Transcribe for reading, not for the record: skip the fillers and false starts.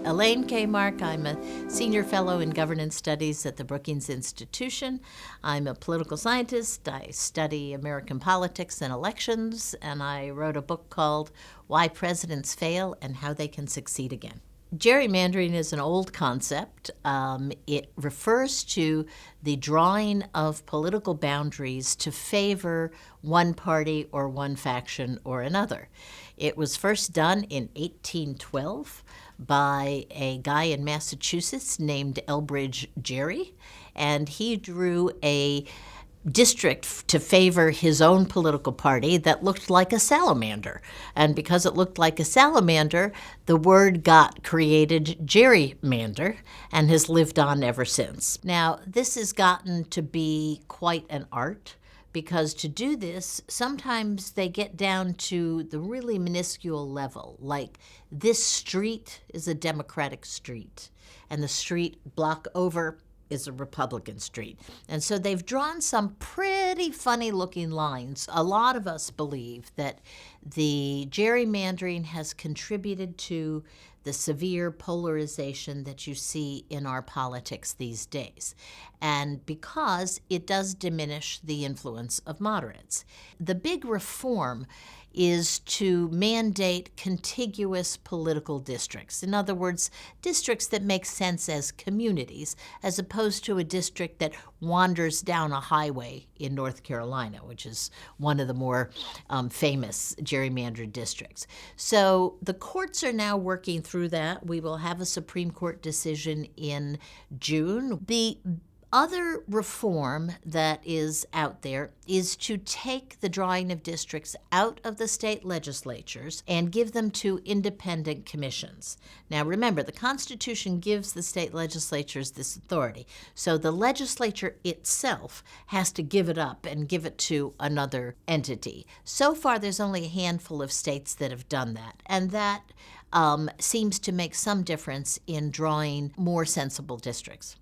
Elaine Kamarck. I'm a senior fellow in governance studies at the Brookings Institution. I'm a political scientist. I study American politics and elections, and I wrote a book called Why Presidents Fail and How They Can Succeed Again. Gerrymandering is an old concept. It refers to the drawing of political boundaries to favor one party or one faction or another. It was first done in 1812 by a guy in Massachusetts named Elbridge Gerry, and he drew a district to favor his own political party that looked like a salamander. And because it looked like a salamander, the word got created gerrymander and has lived on ever since. Now, this has gotten to be quite an art, because to do this, sometimes they get down to the really minuscule level, like this street is a Democratic street, and the street block over is a Republican street. And so they've drawn some pretty funny-looking lines. A lot of us believe that the gerrymandering has contributed to the severe polarization that you see in our politics these days, and because it does diminish the influence of moderates. The big reform is to mandate contiguous political districts. In other words, districts that make sense as communities, as opposed to a district that wanders down a highway in North Carolina, which is one of the more famous gerrymandered districts. So the courts are now working through that. We will have a Supreme Court decision in June. The other reform that is out there is to take the drawing of districts out of the state legislatures and give them to independent commissions. Now remember, the Constitution gives the state legislatures this authority, so the legislature itself has to give it up and give it to another entity. So far, there's only a handful of states that have done that, and that seems to make some difference in drawing more sensible districts.